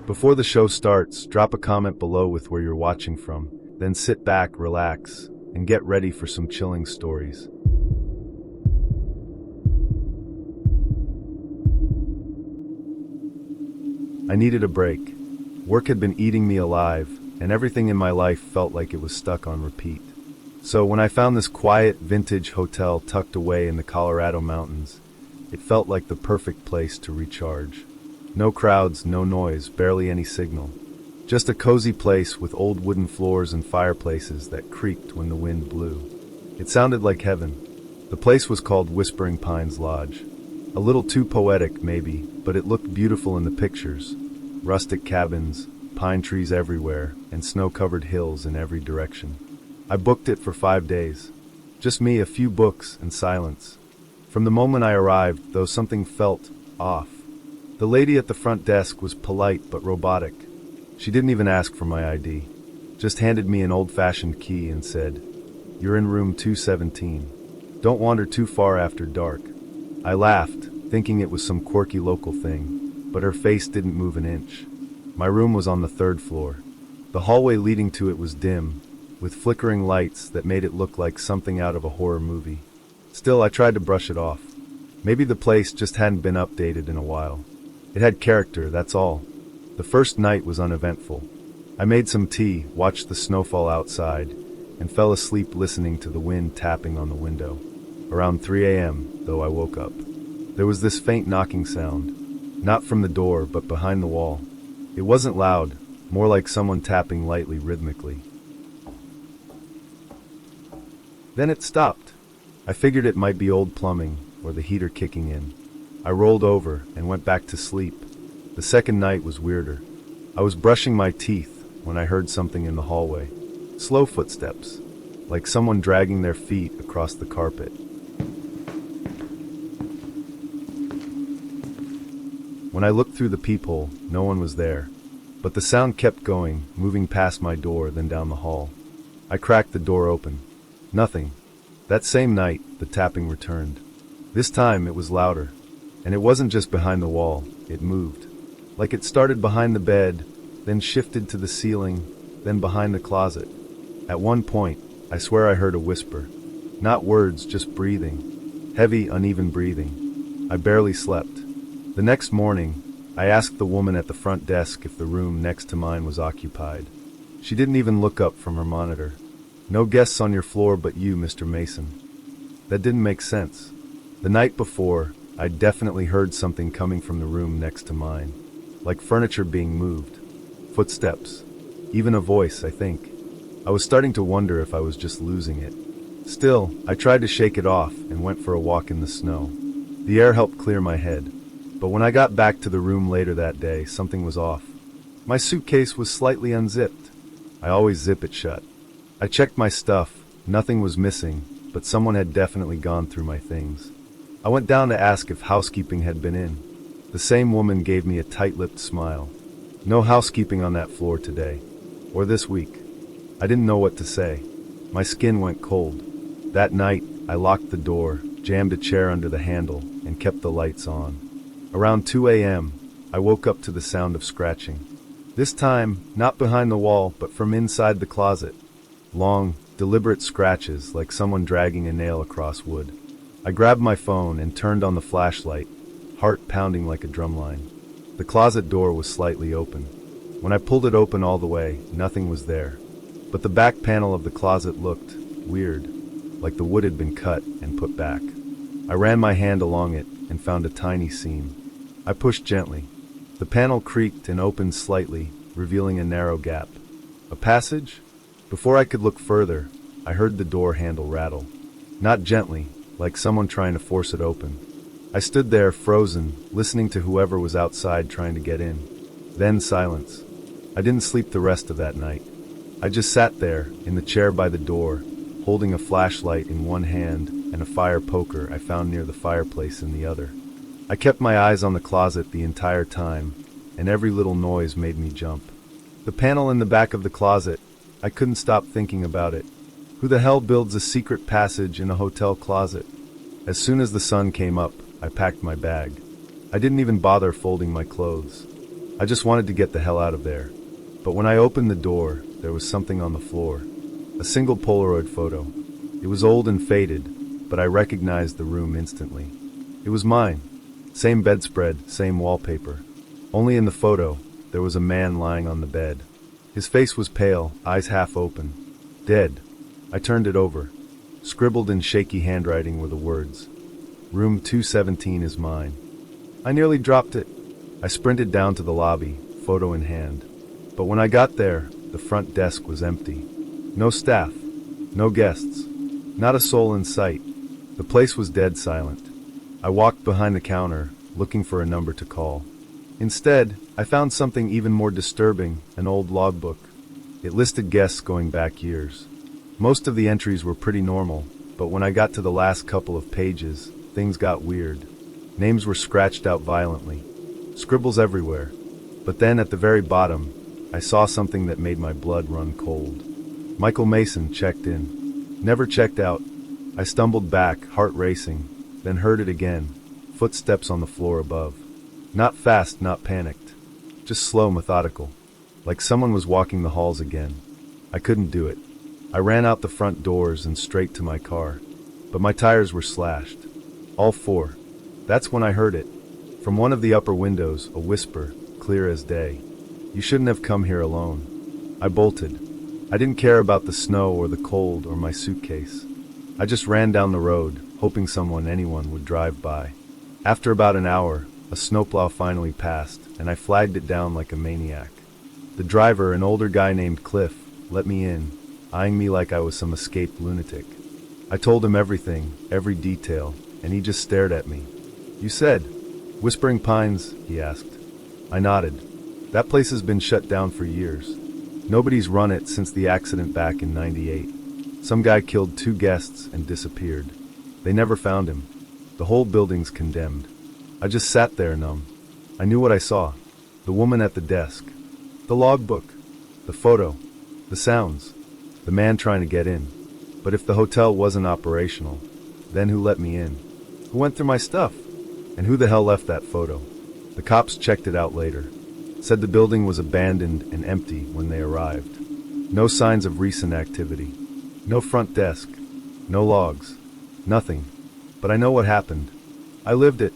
Before the show starts, drop a comment below with where you're watching from, then sit back, relax, and get ready for some chilling stories. I needed a break. Work had been eating me alive, and everything in my life felt like it was stuck on repeat. So when I found this quiet, vintage hotel tucked away in the Colorado mountains, it felt like the perfect place to recharge. No crowds, no noise, barely any signal. Just a cozy place with old wooden floors and fireplaces that creaked when the wind blew. It sounded like heaven. The place was called Whispering Pines Lodge. A little too poetic, maybe, but it looked beautiful in the pictures. Rustic cabins, pine trees everywhere, and snow-covered hills in every direction. I booked it for 5 days. Just me, a few books, and silence. From the moment I arrived, though, something felt off. The lady at the front desk was polite but robotic. She didn't even ask for my ID. Just handed me an old-fashioned key and said, "You're in room 217. Don't wander too far after dark." I laughed, thinking it was some quirky local thing, but her face didn't move an inch. My room was on the 3rd floor. The hallway leading to it was dim, with flickering lights that made it look like something out of a horror movie. Still, I tried to brush it off. Maybe the place just hadn't been updated in a while. It had character, that's all. The first night was uneventful. I made some tea, watched the snowfall outside, and fell asleep listening to the wind tapping on the window. Around 3 a.m., though, I woke up. There was this faint knocking sound, not from the door, but behind the wall. It wasn't loud, more like someone tapping lightly, rhythmically. Then it stopped. I figured it might be old plumbing, or the heater kicking in. I rolled over and went back to sleep. The second night was weirder. I was brushing my teeth when I heard something in the hallway. Slow footsteps, like someone dragging their feet across the carpet. When I looked through the peephole, no one was there. But the sound kept going, moving past my door, then down the hall. I cracked the door open. Nothing. That same night, the tapping returned. This time it was louder. And it wasn't just behind the wall, it moved. Like it started behind the bed, then shifted to the ceiling, then behind the closet. At one point, I swear I heard a whisper. Not words, just breathing. Heavy, uneven breathing. I barely slept. The next morning, I asked the woman at the front desk if the room next to mine was occupied. She didn't even look up from her monitor. "No guests on your floor but you, Mr. Mason." That didn't make sense. The night before, I'd definitely heard something coming from the room next to mine. Like furniture being moved. Footsteps. Even a voice, I think. I was starting to wonder if I was just losing it. Still, I tried to shake it off and went for a walk in the snow. The air helped clear my head. But when I got back to the room later that day, something was off. My suitcase was slightly unzipped. I always zip it shut. I checked my stuff. Nothing was missing, but someone had definitely gone through my things. I went down to ask if housekeeping had been in. The same woman gave me a tight-lipped smile. "No housekeeping on that floor today. Or this week." I didn't know what to say. My skin went cold. That night, I locked the door, jammed a chair under the handle, and kept the lights on. Around 2 a.m., I woke up to the sound of scratching. This time, not behind the wall, but from inside the closet. Long, deliberate scratches, like someone dragging a nail across wood. I grabbed my phone and turned on the flashlight, heart pounding like a drumline. The closet door was slightly open. When I pulled it open all the way, nothing was there. But the back panel of the closet looked weird, like the wood had been cut and put back. I ran my hand along it and found a tiny seam. I pushed gently. The panel creaked and opened slightly, revealing a narrow gap. A passage? Before I could look further, I heard the door handle rattle. Not gently, like someone trying to force it open. I stood there, frozen, listening to whoever was outside trying to get in. Then silence. I didn't sleep the rest of that night. I just sat there, in the chair by the door, holding a flashlight in one hand and a fire poker I found near the fireplace in the other. I kept my eyes on the closet the entire time, and every little noise made me jump. The panel in the back of the closet, I couldn't stop thinking about it. Who the hell builds a secret passage in a hotel closet? As soon as the sun came up, I packed my bag. I didn't even bother folding my clothes. I just wanted to get the hell out of there. But when I opened the door, there was something on the floor. A single Polaroid photo. It was old and faded, but I recognized the room instantly. It was mine. Same bedspread, same wallpaper. Only in the photo, there was a man lying on the bed. His face was pale, eyes half open. Dead. I turned it over. Scribbled in shaky handwriting were the words, "Room 217 is mine." I nearly dropped it. I sprinted down to the lobby, photo in hand. But when I got there, the front desk was empty. No staff. No guests. Not a soul in sight. The place was dead silent. I walked behind the counter, looking for a number to call. Instead, I found something even more disturbing, an old logbook. It listed guests going back years. Most of the entries were pretty normal, but when I got to the last couple of pages, things got weird. Names were scratched out violently. Scribbles everywhere. But then at the very bottom, I saw something that made my blood run cold. Michael Mason checked in. Never checked out. I stumbled back, heart racing, then heard it again. Footsteps on the floor above. Not fast, not panicked. Just slow, methodical. Like someone was walking the halls again. I couldn't do it. I ran out the front doors and straight to my car. But my tires were slashed. All four. That's when I heard it. From one of the upper windows, a whisper, clear as day. "You shouldn't have come here alone." I bolted. I didn't care about the snow or the cold or my suitcase. I just ran down the road, hoping anyone would drive by. After about an hour, a snowplow finally passed, and I flagged it down like a maniac. The driver, an older guy named Cliff, let me in, eyeing me like I was some escaped lunatic. I told him everything, every detail, and he just stared at me. "You said, Whispering Pines?" he asked. I nodded. "That place has been shut down for years. Nobody's run it since the accident back in '98. Some guy killed 2 guests and disappeared. They never found him. The whole building's condemned." I just sat there numb. I knew what I saw. The woman at the desk. The logbook. The photo. The sounds. The man trying to get in. But if the hotel wasn't operational, then who let me in? Who went through my stuff? And who the hell left that photo? The cops checked it out later. Said the building was abandoned and empty when they arrived. No signs of recent activity. No front desk. No logs. Nothing. But I know what happened. I lived it.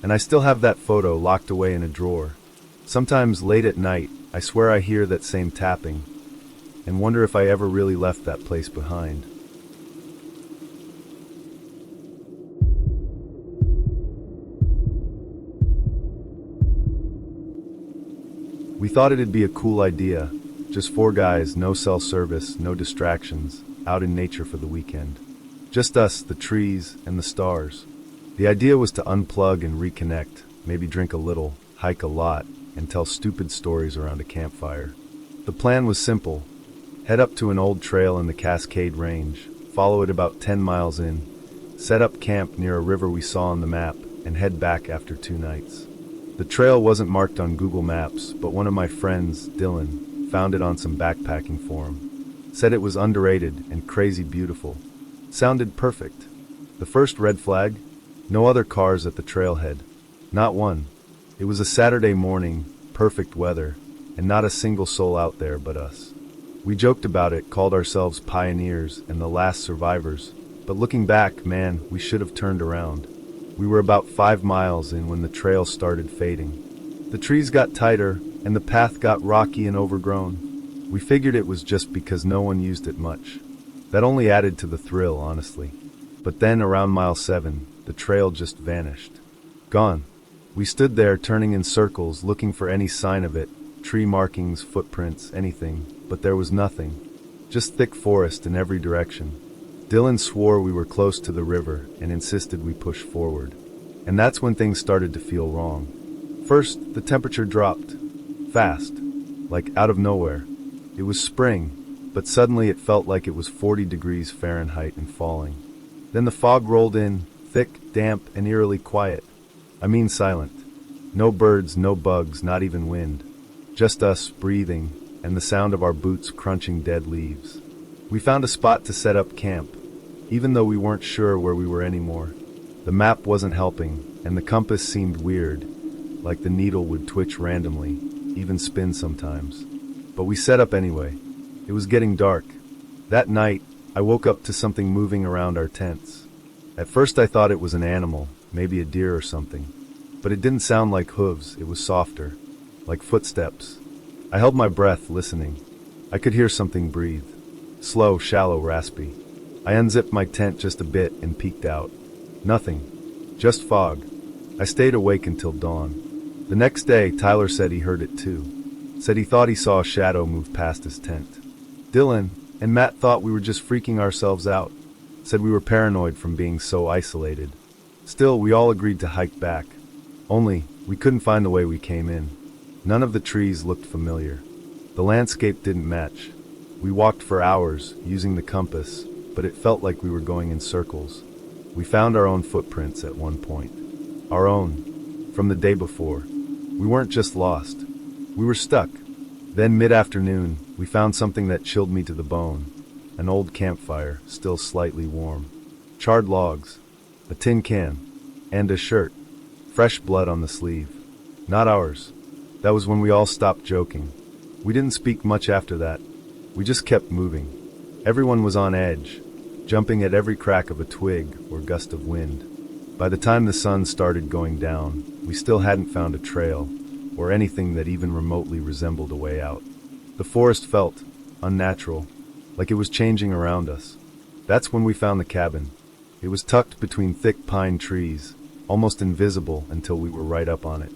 And I still have that photo locked away in a drawer. Sometimes late at night, I swear I hear that same tapping and wonder if I ever really left that place behind. We thought it'd be a cool idea. Just 4 guys, no cell service, no distractions, out in nature for the weekend. Just us, the trees, and the stars. The idea was to unplug and reconnect, maybe drink a little, hike a lot, and tell stupid stories around a campfire. The plan was simple. Head up to an old trail in the Cascade Range, follow it about 10 miles in, set up camp near a river we saw on the map, and head back after 2 nights. The trail wasn't marked on Google Maps, but one of my friends, Dylan, found it on some backpacking forum. Said it was underrated and crazy beautiful. Sounded perfect. The first red flag? No other cars at the trailhead. Not one. It was a Saturday morning, perfect weather, and not a single soul out there but us. We joked about it, called ourselves pioneers and the last survivors, but looking back, man, we should have turned around. We were about 5 miles in when the trail started fading. The trees got tighter, and the path got rocky and overgrown. We figured it was just because no one used it much. That only added to the thrill, honestly. But then, around mile 7, the trail just vanished. Gone. We stood there turning in circles, looking for any sign of it, tree markings, footprints, anything, but there was nothing. Just thick forest in every direction. Dylan swore we were close to the river and insisted we push forward. And that's when things started to feel wrong. First, the temperature dropped. Fast. Like out of nowhere. It was spring, but suddenly it felt like it was 40 degrees Fahrenheit and falling. Then the fog rolled in, thick, damp, and eerily quiet. I mean silent. No birds, no bugs, not even wind. Just us, breathing, and the sound of our boots crunching dead leaves. We found a spot to set up camp, even though we weren't sure where we were anymore. The map wasn't helping, and the compass seemed weird, like the needle would twitch randomly. even spin sometimes. But we set up anyway. It was getting dark. That night, I woke up to something moving around our tents. At first I thought it was an animal, maybe a deer or something. But it didn't sound like hooves, it was softer, like footsteps. I held my breath, listening. I could hear something breathe. Slow, shallow, raspy. I unzipped my tent just a bit and peeked out. Nothing. Just fog. I stayed awake until dawn. The next day, Tyler said he heard it too. Said he thought he saw a shadow move past his tent. Dylan and Matt thought we were just freaking ourselves out. Said we were paranoid from being so isolated. Still, we all agreed to hike back. Only, we couldn't find the way we came in. None of the trees looked familiar. The landscape didn't match. We walked for hours, using the compass, but it felt like we were going in circles. We found our own footprints at one point. Our own. From the day before. We weren't just lost. We were stuck. Then mid-afternoon, we found something that chilled me to the bone. An old campfire, still slightly warm. Charred logs. A tin can. And a shirt. Fresh blood on the sleeve. Not ours. That was when we all stopped joking. We didn't speak much after that. We just kept moving. Everyone was on edge, jumping at every crack of a twig or gust of wind. By the time the sun started going down, we still hadn't found a trail, or anything that even remotely resembled a way out. The forest felt unnatural, like it was changing around us. That's when we found the cabin. It was tucked between thick pine trees, almost invisible until we were right up on it.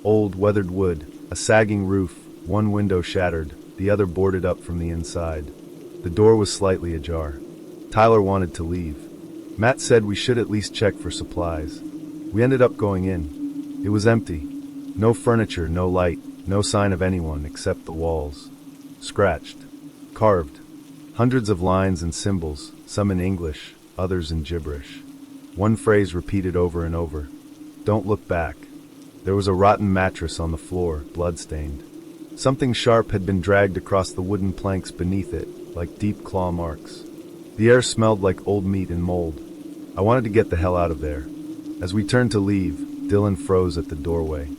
Old, weathered wood, a sagging roof, one window shattered, the other boarded up from the inside. The door was slightly ajar. Tyler wanted to leave. Matt said we should at least check for supplies. We ended up going in. It was empty. No furniture, no light, no sign of anyone except the walls. Scratched. Carved. Hundreds of lines and symbols, some in English, others in gibberish. One phrase repeated over and over. Don't look back. There was a rotten mattress on the floor, blood-stained. Something sharp had been dragged across the wooden planks beneath it, like deep claw marks. The air smelled like old meat and mold. I wanted to get the hell out of there. As we turned to leave, Dylan froze at the doorway.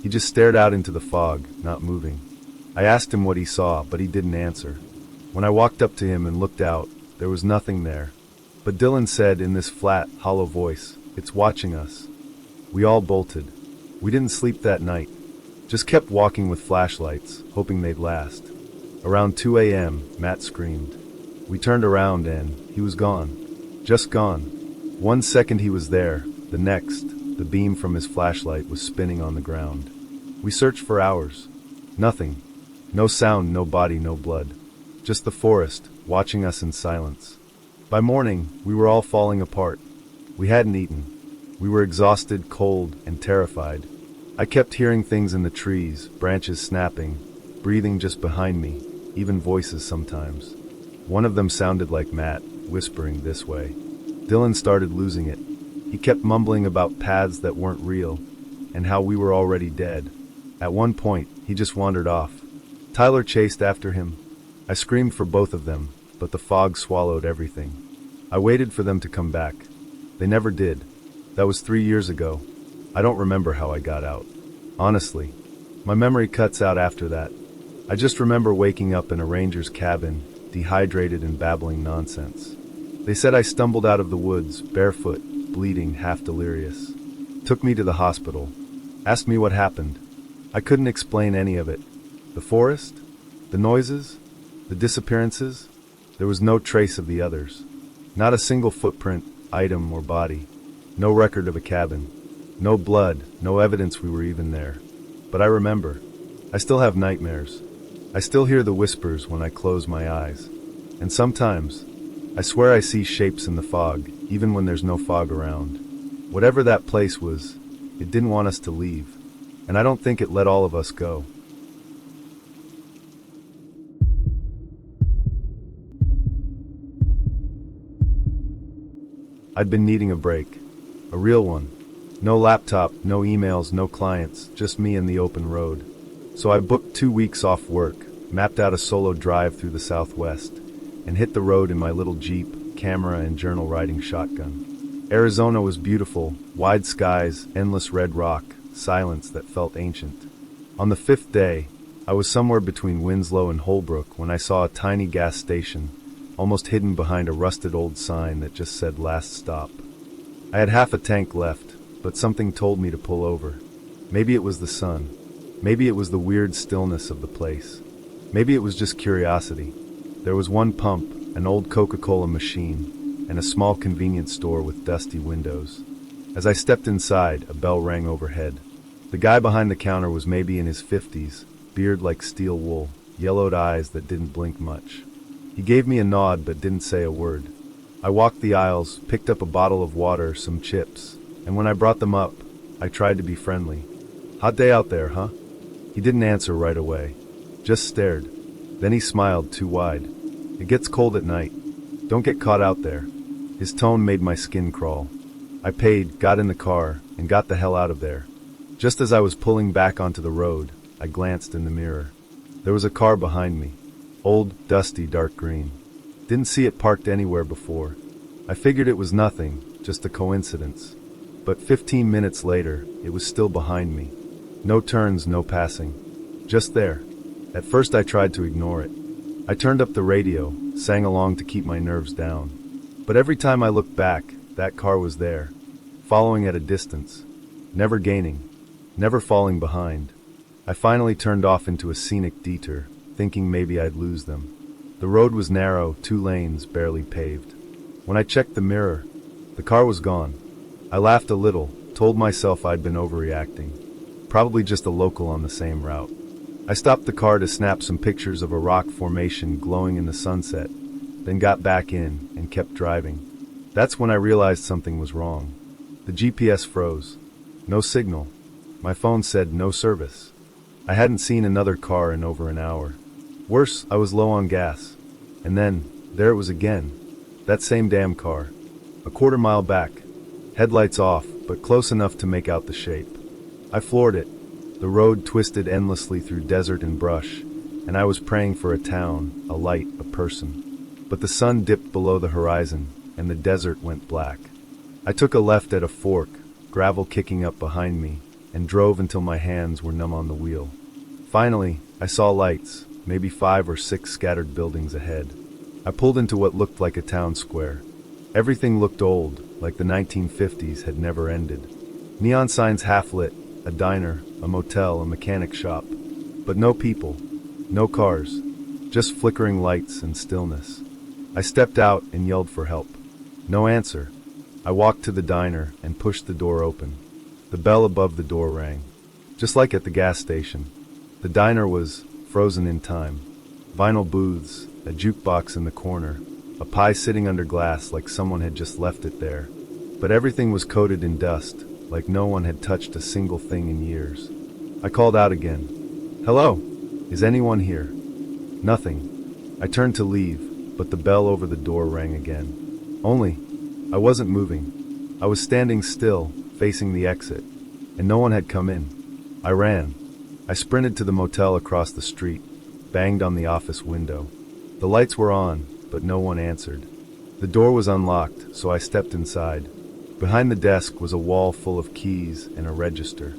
He just stared out into the fog, not moving. I asked him what he saw, but he didn't answer. When I walked up to him and looked out, there was nothing there. But Dylan said in this flat, hollow voice, "It's watching us." We all bolted. We didn't sleep that night. Just kept walking with flashlights, hoping they'd last. Around 2 a.m., Matt screamed. We turned around and he was gone. Just gone. 1 second he was there, the next, the beam from his flashlight was spinning on the ground. We searched for hours. Nothing. No sound, no body, no blood. Just the forest, watching us in silence. By morning, we were all falling apart. We hadn't eaten. We were exhausted, cold, and terrified. I kept hearing things in the trees, branches snapping, breathing just behind me, even voices sometimes. One of them sounded like Matt, whispering this way. Dylan started losing it. He kept mumbling about paths that weren't real, and how we were already dead. At one point, he just wandered off. Tyler chased after him. I screamed for both of them, but the fog swallowed everything. I waited for them to come back. They never did. That was 3 years ago. I don't remember how I got out. Honestly, my memory cuts out after that. I just remember waking up in a ranger's cabin, dehydrated and babbling nonsense. They said I stumbled out of the woods, barefoot, bleeding, half delirious. Took me to the hospital. Asked me what happened. I couldn't explain any of it. The forest? The noises? The disappearances? There was no trace of the others. Not a single footprint, item, or body. No record of a cabin. No blood, no evidence we were even there. But I remember. I still have nightmares. I still hear the whispers when I close my eyes. And sometimes, I swear I see shapes in the fog, even when there's no fog around. Whatever that place was, it didn't want us to leave. And I don't think it let all of us go. I'd been needing a break. A real one. No laptop, no emails, no clients, just me and the open road. So I booked 2 weeks off work, mapped out a solo drive through the Southwest, and hit the road in my little Jeep, camera and journal writing shotgun. Arizona was beautiful, wide skies, endless red rock, silence that felt ancient. On the 5th day, I was somewhere between Winslow and Holbrook when I saw a tiny gas station, almost hidden behind a rusted old sign that just said "Last Stop." I had half a tank left, but something told me to pull over. Maybe it was the sun. Maybe it was the weird stillness of the place. Maybe it was just curiosity. There was one pump, an old Coca-Cola machine, and a small convenience store with dusty windows. As I stepped inside, a bell rang overhead. The guy behind the counter was maybe in his 50s, beard like steel wool, yellowed eyes that didn't blink much. He gave me a nod but didn't say a word. I walked the aisles, picked up a bottle of water, some chips, and when I brought them up, I tried to be friendly. "Hot day out there, huh?" He didn't answer right away, just stared. Then he smiled too wide. "It gets cold at night. Don't get caught out there." His tone made my skin crawl. I paid, got in the car, and got the hell out of there. Just as I was pulling back onto the road, I glanced in the mirror. There was a car behind me. Old, dusty, dark green. Didn't see it parked anywhere before. I figured it was nothing, just a coincidence. But 15 minutes later, it was still behind me. No turns, no passing. Just there. At first I tried to ignore it. I turned up the radio, sang along to keep my nerves down. But every time I looked back, that car was there, following at a distance, never gaining, never falling behind. I finally turned off into a scenic detour, thinking maybe I'd lose them. The road was narrow, 2 lanes, barely paved. When I checked the mirror, the car was gone. I laughed a little, told myself I'd been overreacting. Probably just a local on the same route. I stopped the car to snap some pictures of a rock formation glowing in the sunset, then got back in and kept driving. That's when I realized something was wrong. The GPS froze. No signal. My phone said no service. I hadn't seen another car in over an hour. Worse, I was low on gas. And then, there it was again. That same damn car. A quarter mile back. Headlights off, but close enough to make out the shape. I floored it. The road twisted endlessly through desert and brush, and I was praying for a town, a light, a person. But the sun dipped below the horizon, and the desert went black. I took a left at a fork, gravel kicking up behind me, and drove until my hands were numb on the wheel. Finally, I saw lights, maybe 5 or 6 scattered buildings ahead. I pulled into what looked like a town square. Everything looked old, like the 1950s had never ended. Neon signs half lit, a diner, a motel, a mechanic shop. But no people, no cars, just flickering lights and stillness. I stepped out and yelled for help. No answer. I walked to the diner and pushed the door open. The bell above the door rang. Just like at the gas station. The diner was frozen in time. Vinyl booths, a jukebox in the corner, a pie sitting under glass like someone had just left it there. But everything was coated in dust, like no one had touched a single thing in years. I called out again. "Hello? Is anyone here?" Nothing. I turned to leave, but the bell over the door rang again. Only, I wasn't moving. I was standing still, facing the exit, and no one had come in. I ran. I sprinted to the motel across the street, banged on the office window. The lights were on, but no one answered. The door was unlocked, so I stepped inside. Behind the desk was a wall full of keys and a register.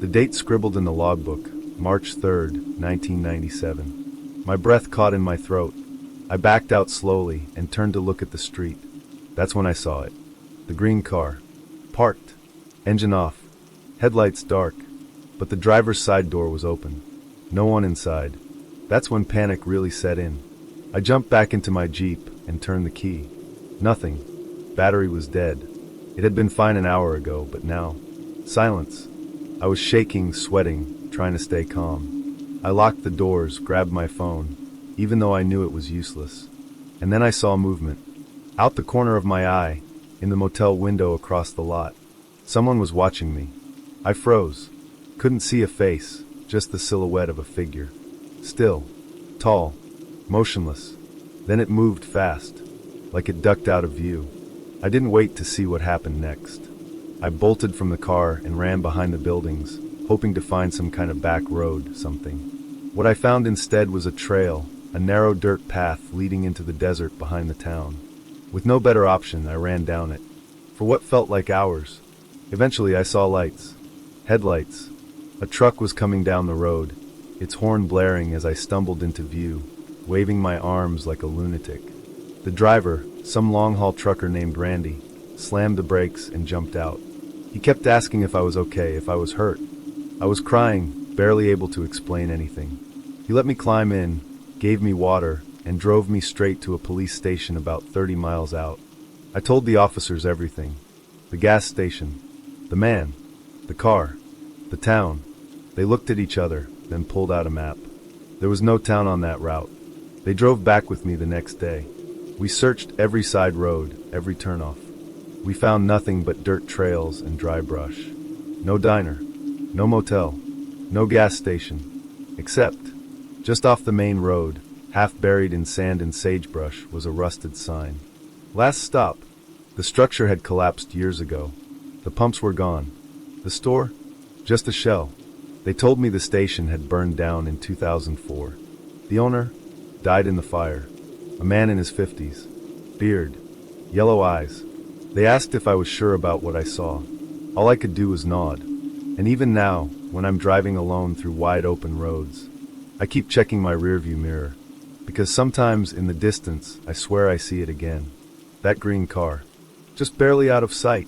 The date scribbled in the logbook, March 3rd, 1997. My breath caught in my throat. I backed out slowly and turned to look at the street. That's when I saw it. The green car. Parked. Engine off. Headlights dark. But the driver's side door was open. No one inside. That's when panic really set in. I jumped back into my Jeep and turned the key. Nothing. Battery was dead. It had been fine an hour ago, but now... silence. I was shaking, sweating, trying to stay calm. I locked the doors, grabbed my phone, even though I knew it was useless. And then I saw movement. Out the corner of my eye, in the motel window across the lot. Someone was watching me. I froze. Couldn't see a face, just the silhouette of a figure. Still, tall, motionless. Then it moved fast, like it ducked out of view. I didn't wait to see what happened next. I bolted from the car and ran behind the buildings, hoping to find some kind of back road, something. What I found instead was a trail, a narrow dirt path leading into the desert behind the town. With no better option, I ran down it. For what felt like hours. Eventually I saw lights. Headlights. A truck was coming down the road, its horn blaring as I stumbled into view, waving my arms like a lunatic. The driver, some long-haul trucker named Randy, slammed the brakes and jumped out. He kept asking if I was okay, if I was hurt. I was crying, barely able to explain anything. He let me climb in, gave me water, and drove me straight to a police station about 30 miles out. I told the officers everything. The gas station, the man, the car, the town. They looked at each other, then pulled out a map. There was no town on that route. They drove back with me the next day. We searched every side road, every turnoff. We found nothing but dirt trails and dry brush. No diner, no motel, no gas station, except, just off the main road, half buried in sand and sagebrush, was a rusted sign. Last stop. The structure had collapsed years ago. The pumps were gone. The store? Just a shell. They told me the station had burned down in 2004. The owner died in the fire. A man in his 50s. Beard. Yellow eyes. They asked if I was sure about what I saw. All I could do was nod. And even now, when I'm driving alone through wide open roads, I keep checking my rearview mirror. Because sometimes in the distance, I swear I see it again. That green car. Just barely out of sight.